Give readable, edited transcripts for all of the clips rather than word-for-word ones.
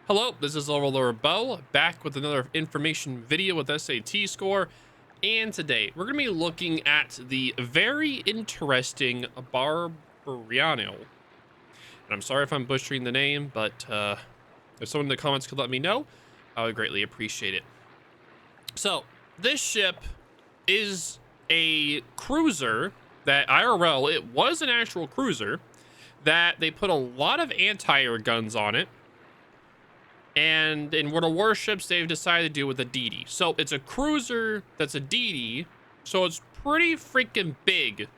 Hello, this is OverlordBou, back with another information video with SAT score, and today we're going to be looking at the very interesting Barbiano. And I'm sorry if I'm butchering the name, but if someone in the comments could let me know, I would greatly appreciate it. So, this ship is a cruiser that IRL, it was an actual cruiser, that they put a lot of anti-air guns on it. And in World of Warships, they've decided to do it with a DD. So it's a cruiser that's a DD. So it's pretty freaking big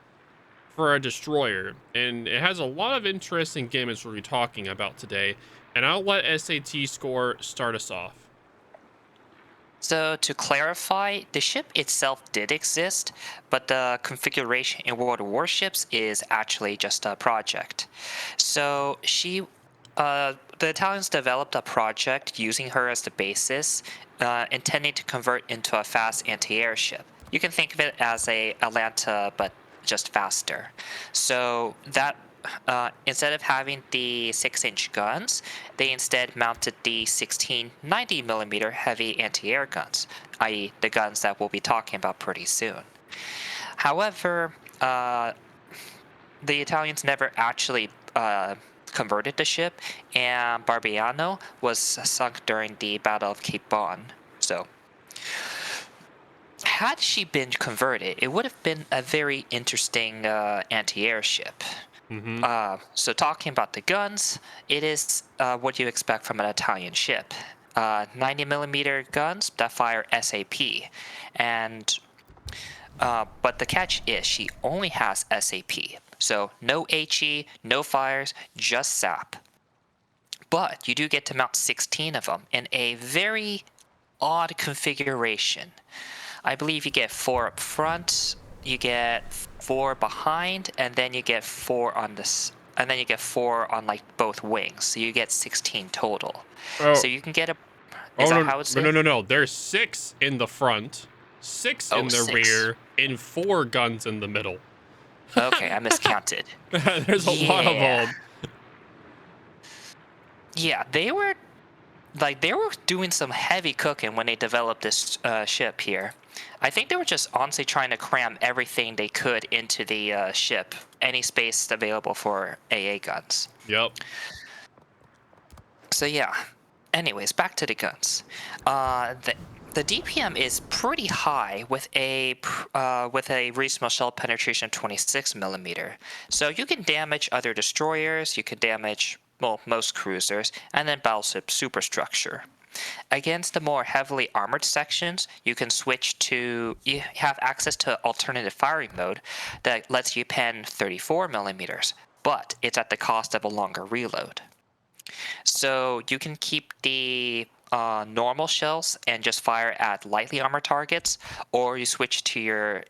for a destroyer. And it has a lot of interesting gimmicks we'll be talking about today. And I'll let SAT score start us off. So to clarify, the ship itself did exist, but the configuration in World of Warships is actually just a project. So the Italians developed a project using her as the basis, intending to convert into a fast anti-air ship. You can think of it as a Atlanta, but just faster. So that instead of having the 6-inch guns, they instead mounted the 16 90mm heavy anti-air guns, i.e. the guns that we'll be talking about pretty soon. However, the Italians never actually converted the ship, and Barbiano was sunk during the Battle of Cape Bon. So, had she been converted, it would have been a very interesting anti-air ship. So talking about the guns, it is what you expect from an Italian ship. 90mm guns that fire SAP, and but the catch is she only has SAP, so no HE, no fires, just SAP. But you do get to mount 16 of them in a very odd configuration. I believe you get 4 up front, you get 4 behind, and then you get 4 on this, and then you get 4 on like both wings. So you get 16 total. Oh, So you can get a. Is that how it's? No. There's 6 in the front, 6 in the 6. rear, and 4 guns in the middle. Okay, I miscounted. There's a lot of them. Yeah, they were doing some heavy cooking when they developed this ship here. I think they were just honestly trying to cram everything they could into the ship, any space available for AA guns. Yep. So yeah. Anyways, back to the guns. The DPM is pretty high with a reasonable shell penetration of 26mm. So you can damage other destroyers, you can damage, well, most cruisers, and then battleship superstructure. Against the more heavily armored sections, you have access to alternative firing mode that lets you pen 34mm, but it's at the cost of a longer reload. So you can keep the normal shells and just fire at lightly armored targets, or you switch to your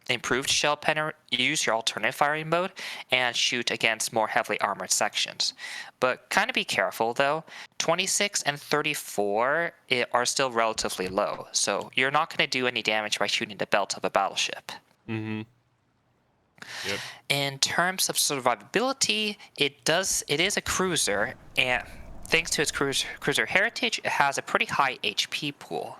improved shell penner, use your alternative firing mode, and shoot against more heavily armored sections. But kind of be careful though, 26 and 34 are still relatively low, so you're not going to do any damage by shooting the belt of a battleship. Yep. In terms of survivability, it is a cruiser, and thanks to its cruiser heritage, it has a pretty high HP pool.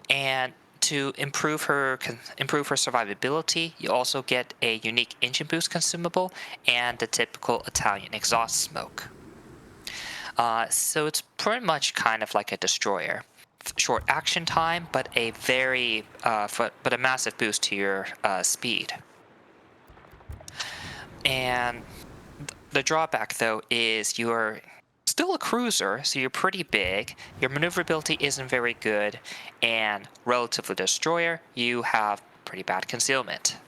And to improve her survivability, you also get a unique engine boost consumable and the typical Italian exhaust smoke. So it's pretty much kind of like a destroyer. Short action time, but a massive boost to your speed. And the drawback, though, is you're still a cruiser, so you're pretty big, your maneuverability isn't very good, and relative to the destroyer, you have pretty bad concealment.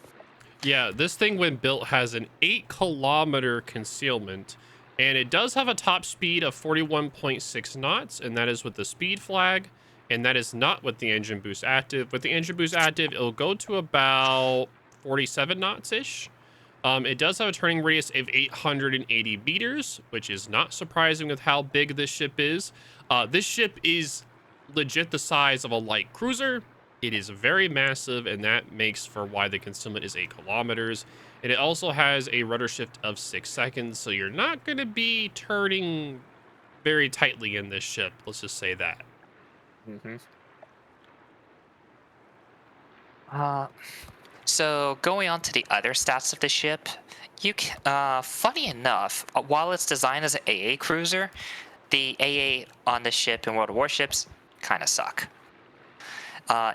Yeah, this thing when built has an 8-kilometer concealment, and it does have a top speed of 41.6 knots, and that is with the speed flag, and that is not with the engine boost active. With the engine boost active, it'll go to about 47 knots-ish. It does have a turning radius of 880 meters, which is not surprising with how big this ship is. This ship is legit the size of a light cruiser. It is very massive, and that makes for why the concealment is 8 kilometers. And it also has a rudder shift of 6 seconds, so you're not going to be turning very tightly in this ship. Let's just say that. Hmm. Uh, so going on to the other stats of the ship, funny enough, while it's designed as an AA cruiser, the AA on the ship in World of Warships kind of suck.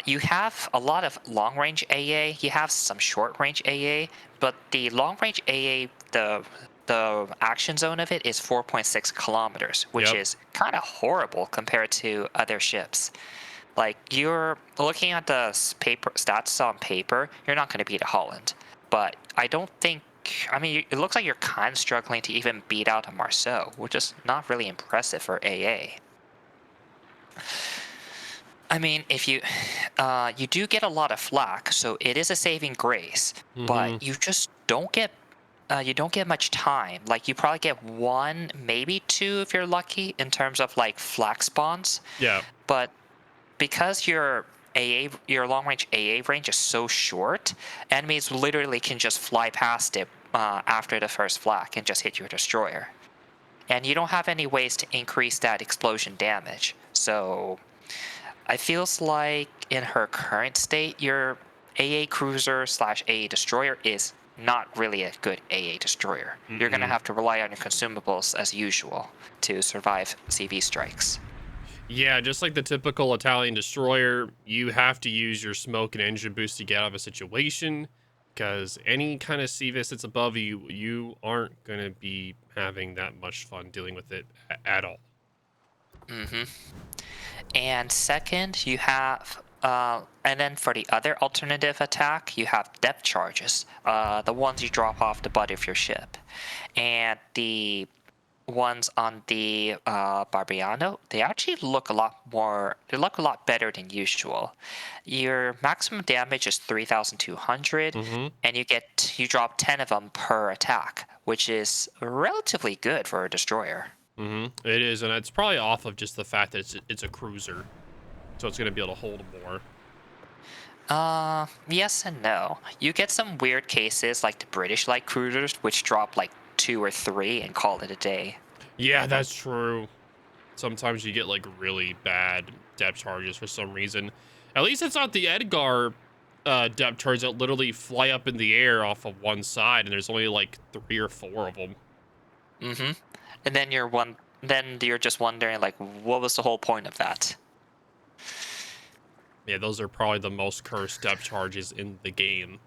You have a lot of long-range AA. You have some short-range AA, but the long-range AA, the action zone of it is 4.6 kilometers, which Yep. is kind of horrible compared to other ships. Like, you're looking at the paper stats on paper, you're not going to beat a Holland. But I don't think. I mean, it looks like you're kind of struggling to even beat out a Marceau, which is not really impressive for AA. I mean, if you do get a lot of flack, so it is a saving grace, but Mm-hmm. you don't get much time. Like, you probably get one, maybe two if you're lucky in terms of like flak spawns. Yeah. But because your long range AA range is so short, enemies literally can just fly past it after the first flak and just hit your destroyer. And you don't have any ways to increase that explosion damage. So I feels like in her current state, your AA cruiser slash AA destroyer is not really a good AA destroyer. You're gonna Mm-mm. have to rely on your consumables as usual to survive CV strikes. Yeah, just like the typical Italian destroyer, you have to use your smoke and engine boost to get out of a situation, because any kind of CVIS that's above you, you aren't going to be having that much fun dealing with it at all. Hmm. And second, you have, and then for the other alternative attack, you have depth charges, the ones you drop off the butt of your ship. And the ones on the Barbiano, they actually look a lot more, they look a lot better than usual. Your maximum damage is 3,200, Mm-hmm. and you drop 10 of them per attack, which is relatively good for a destroyer. Mm-hmm. It is, and it's probably off of just the fact that it's a cruiser, so it's going to be able to hold more. Yes and no. You get some weird cases like the British light cruisers, which drop like two or three and call it a day. Yeah, that's true. Sometimes you get like really bad depth charges for some reason. At least it's not the Edgar depth charges that literally fly up in the air off of one side, and there's only like 3 or 4 of them. Mm-hmm. And then you're just wondering like, what was the whole point of that? Yeah, those are probably the most cursed depth charges in the game.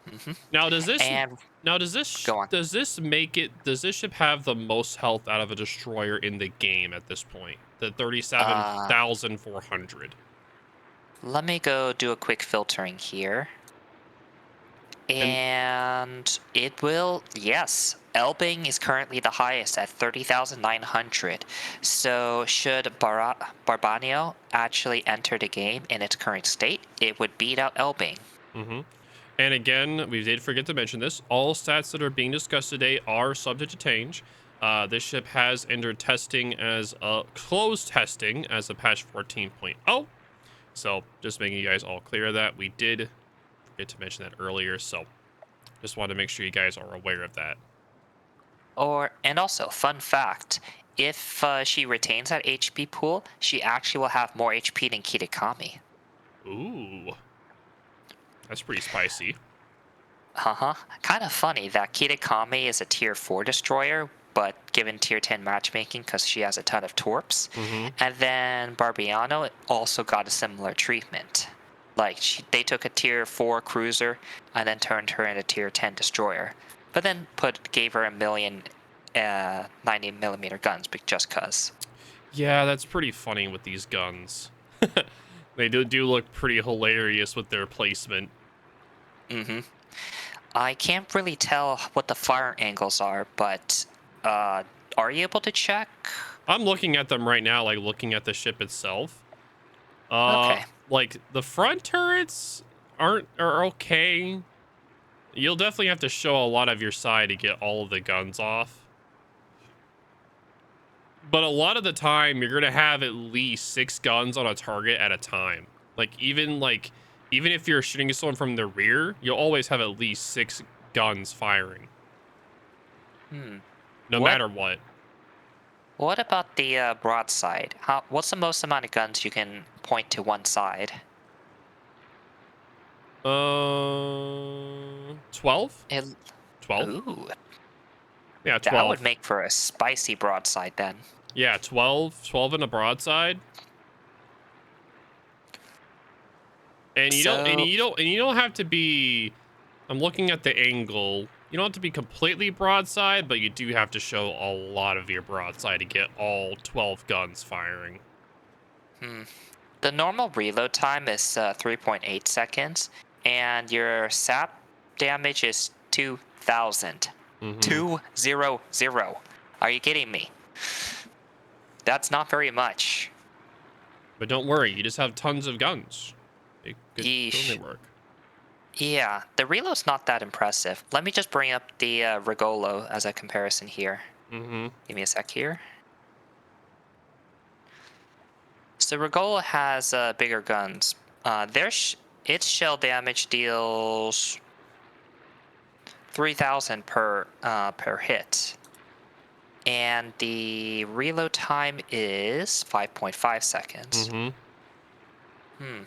Mm-hmm. Now, does this And now does this go on. does this make it does this ship have the most health out of a destroyer in the game at this point? The Uh, 37,400. Let me go do a quick filtering here. And And it will, yes, Elbing is currently the highest at 30,900. So should Barbanio actually enter the game in its current state, it would beat out Elbing. mhm. And again, we did forget to mention this. All stats that are being discussed today are subject to change. This ship has entered testing as a closed testing as a patch 14.0. So just making you guys all clear of that. We did forget to mention that earlier. So just wanted to make sure you guys are aware of that. And also, fun fact, if she retains that HP pool, she actually will have more HP than Kitakami. Ooh, that's pretty spicy. Uh-huh. Kind of funny that Kitakami is a tier 4 destroyer, but given tier 10 matchmaking because she has a ton of torps. Mm-hmm. And then Barbiano also got a similar treatment. Like, they took a tier 4 cruiser and then turned her into tier 10 destroyer. But then gave her a million 90mm guns just cuz. Yeah, that's pretty funny with these guns. They do look pretty hilarious with their placement. Mm-hmm. I can't really tell what the fire angles are, but are you able to check? I'm looking at them right now, like looking at the ship itself. Uh, Okay. like the front turrets are okay. You'll definitely have to show a lot of your side to get all of the guns off. But a lot of the time, you're gonna have at least 6 guns on a target at a time. Even if you're shooting someone from the rear, you'll always have at least 6 guns firing, Hmm. no What matter what. What about the broadside? What's the most amount of guns you can point to one side? 12? It, 12? ooh, Yeah, that would 12. make for a spicy broadside then. Yeah, 12. 12 in a broadside. And So, you don't have to be. I'm looking at the angle. You don't have to be completely broadside, but you do have to show a lot of your broadside to get all 12 guns firing. hmm, the normal reload time is 3.8 seconds, and your sap damage is 2,000. Mm-hmm. 200. Are you kidding me? That's not very much. But don't worry, you just have tons of guns. It could totally Yeesh. work. Yeah, the reload's not that impressive. Let me just bring up the Rigolo as a comparison here. Mm-hmm. Give me a sec here. So Rigolo has bigger guns. Its shell damage deals 3,000 per hit, and the reload time is 5.5 seconds. Mm-hmm. Hmm.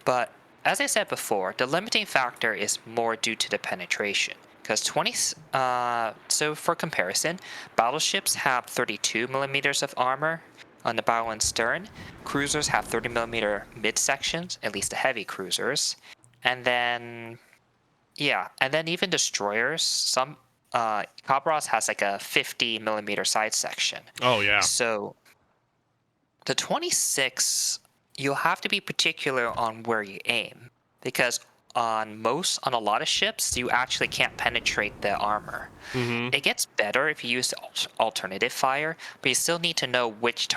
But as I said before, the limiting factor is more due to the penetration. Because so for comparison, battleships have 32 millimeters of armor on the bow and stern. Cruisers have 30 millimeter midsections, at least the heavy cruisers. And then, yeah, and then even destroyers, some Cabras has like a 50 millimeter side section. Oh, yeah. So the 26, you'll have to be particular on where you aim, because on a lot of ships, you actually can't penetrate the armor. Mm-hmm. It gets better if you use alternative fire, but you still need to know which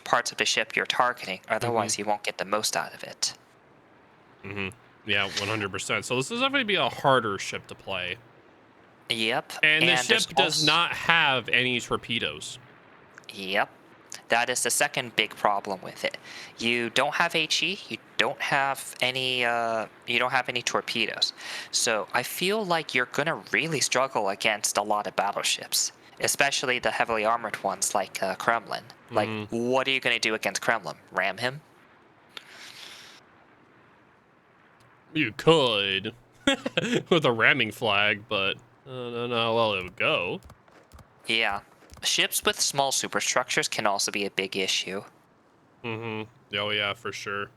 parts of the ship you're targeting, Mm-hmm. otherwise you won't get the most out of it. Mm-hmm. Yeah, 100%. So this is definitely be a harder ship to play. Yep, And the and there's ship does also not have any torpedoes. yep. That is the second big problem with it. You don't have HE, you don't have any torpedoes. So I feel like you're gonna really struggle against a lot of battleships, especially the heavily armored ones like Kremlin. Like, Mm-hmm. what are you gonna do against Kremlin? Ram him? You could with a ramming flag, but I don't know how well it would go. Yeah. Ships with small superstructures can also be a big issue. Mm-hmm. Oh yeah, for sure.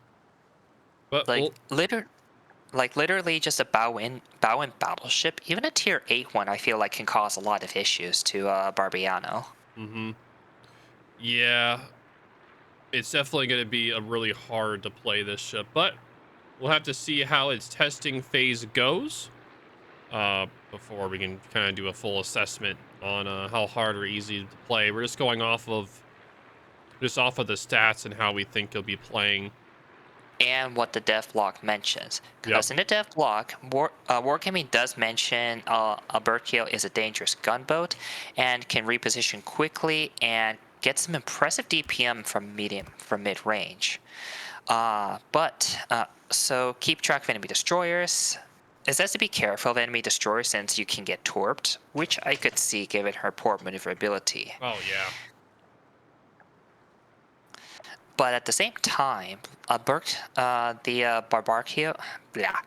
But Like, well, literally just a bow in battleship, even a tier 8 one I feel like can cause a lot of issues to Barbiano. mm-hmm. Yeah, it's definitely going to be a really hard to play this ship, but we'll have to see how its testing phase goes before we can kind of do a full assessment on how hard or easy to play. We're just going off of the stats and how we think he'll be playing. And what the dev log mentions. Yep. Because in the dev log, Wargaming does mention Alberto is a dangerous gunboat and can reposition quickly and get some impressive DPM from mid range. So keep track of enemy destroyers. It says to be careful of enemy destroyers since you can get torped, which I could see given her poor maneuverability. Oh yeah. But at the same time, Barbarcio, yeah.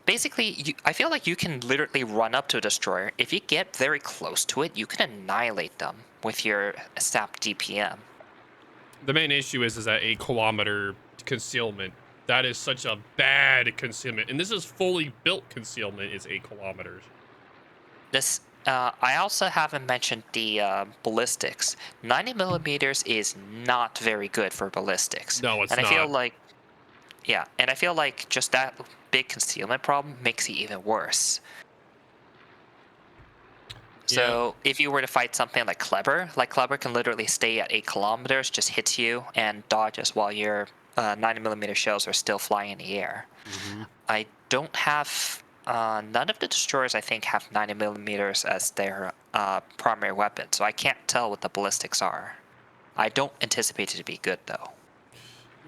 Basically, I feel like you can literally run up to a destroyer. If you get very close to it, you can annihilate them with your SAP DPM. The main issue is that 8 kilometer concealment. That is such a bad concealment, and this is fully built concealment. Is 8 kilometers. I also haven't mentioned the ballistics. 90 millimeters is not very good for ballistics, No, it's and I feel not. like, yeah, and I feel like just that big concealment problem makes it even worse. Yeah. So if you were to fight something like Kleber can literally stay at 8 kilometers, just hits you and dodges while your 90 millimeter shells are still flying in the air. Mm-hmm. I don't have none of the destroyers. I think have 90 millimeters as their primary weapon, so I can't tell what the ballistics are. I don't anticipate it to be good though.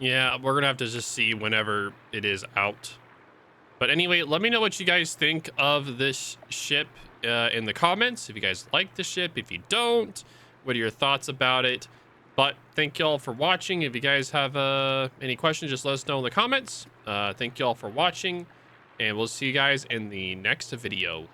Yeah, we're gonna have to just see whenever it is out. But anyway, let me know what you guys think of this ship in the comments if you guys like the ship. If you don't, what are your thoughts about it? But thank you all for watching. If you guys have any questions, just let us know in the comments. Thank you all for watching, and we'll see you guys in the next video.